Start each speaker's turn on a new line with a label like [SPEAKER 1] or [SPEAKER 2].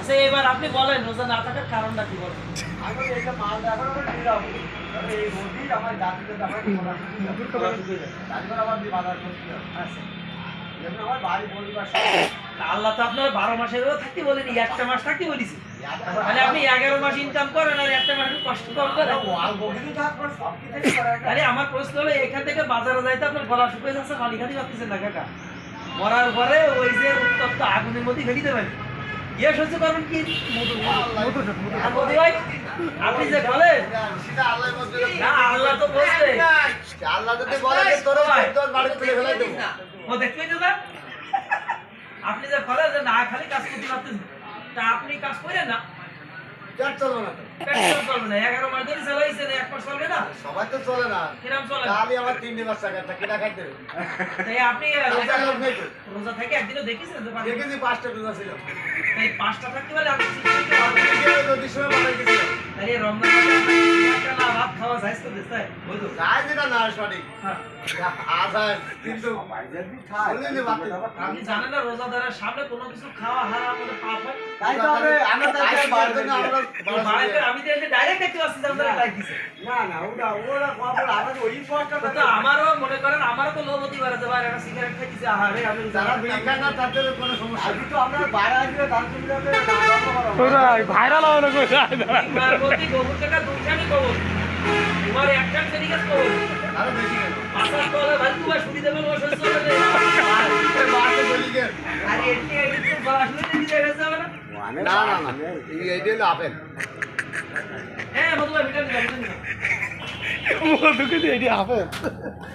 [SPEAKER 1] আচ্ছা এবার আপনি বলেন রোজা না থাকার কারণটা কি বলেন?
[SPEAKER 2] আমি এইটা মাল এখন আমরা দিলাম এই রোজই আমার জাতিতে আমার তারপর আবার বাজার করতে
[SPEAKER 1] আচ্ছা
[SPEAKER 2] যেমন আমার বাড়ি পরিবার সব
[SPEAKER 1] তা আল্লাহ তো আপনার 12 মাসেরও থাকতে বলেনি, একটা মাস থাকতে বলেছি। তাহলে আপনি 11 মাস ইনকাম করেন আর একটা মাস কষ্ট কম করেন।
[SPEAKER 2] ওয়াল বগিতে থাকবে সব কিছু করে
[SPEAKER 1] তাহলে আমার প্রশ্ন হলো এখান থেকে বাজারে যাইতে আপনার গলা শুকিয়ে যাচ্ছে, পানি খালি পাচ্ছেন না কাকা। মরার পরে ওই যে উত্তপ্ত আগুনের মধ্যে ফেলি দেবেন, ইয়ে সহ্য করবেন কি? আর মোদি ভাই আপনি যে বলেন
[SPEAKER 2] সেটা আল্লাহর মধ্যে
[SPEAKER 1] না, আল্লাহ তো বলছে
[SPEAKER 2] আল্লাহ যদি বলে যে তোর তোর বাড়ি তুলে ফেলাই দেবো
[SPEAKER 1] ও দেখবেন না, আপনি যে বলেন যে না খালি কাজ করতে পারতেন, তা আপনি কাজ করেন না,
[SPEAKER 2] পেট চলবে না তো
[SPEAKER 1] পেট্রোল চলবে না। 11 মাস ধরে চালাইছেন, 1 মাস চলবে না,
[SPEAKER 2] সবাই তো চলে না
[SPEAKER 1] কিরাম চলে?
[SPEAKER 2] তাহলে আমার 3 মাস টাকা কিনা খাইতে হবে
[SPEAKER 1] তাই আপনি
[SPEAKER 2] রোজা লোক নেই তো
[SPEAKER 1] রোজা থেকে একদিনও দেখেছেন যে পানি?
[SPEAKER 2] দেখেছি 5টা রোজা ছিল
[SPEAKER 1] তাই 5টা থাকতে পারলে আপনি চিন্তা করতে পারবেন।
[SPEAKER 2] নদীর সময় বানাই গেছিলাম
[SPEAKER 1] তাই এই রমজান মাসে একটা না ভাত খাওয়া যায় তো দিতে ওই তো
[SPEAKER 2] যাই যেটা না সঠিক
[SPEAKER 1] হ্যাঁ।
[SPEAKER 2] আধার কিন্তু বলিনি বাতি
[SPEAKER 1] আপনি জানেন না রোজাদারের সামনে কোনো কিছু খাওয়া হারাম হলে পাপ হয়?
[SPEAKER 2] তাই তো আমরা তাই বাড়িতে না আমরা
[SPEAKER 1] বাড়িতে আমি তো এসে ডাইরেক্ট দেখতে পাচ্ছি যে আপনারা টাইপ দিছে।
[SPEAKER 2] না না ওরা খবর আমাদের ওই পোস্টটা
[SPEAKER 1] তো আমারও মনে করেন আমারও তো লোভ হতে পারে যে ভাই একটা সিগারেট খাইতেছে, আহারে আমি
[SPEAKER 2] যারা বিড়ি খায় না তাদের কোনো সমস্যা নেই তো আমরা বাইরে আসলে তার সুবিধাতে
[SPEAKER 3] ভাইরাল হবে না কই
[SPEAKER 1] পার্বতী গোবর টাকা দুইখানি কবর, তোমার একটা সেদিকে কবর
[SPEAKER 2] আরো বেশি কেন
[SPEAKER 1] পাঁচার তলে ভাই তুই শুনি দেবেন ও সহ্য হবে না।
[SPEAKER 2] বাড়তে বলি গে
[SPEAKER 1] আর এটি তো আসলে দিতে গেছে হবে না।
[SPEAKER 2] না না না এইটা হলো আপেল
[SPEAKER 1] হ্যাঁ মধুবাই ভিটামিন
[SPEAKER 3] মুখ ঢুকে দিয়ে এটি আপেল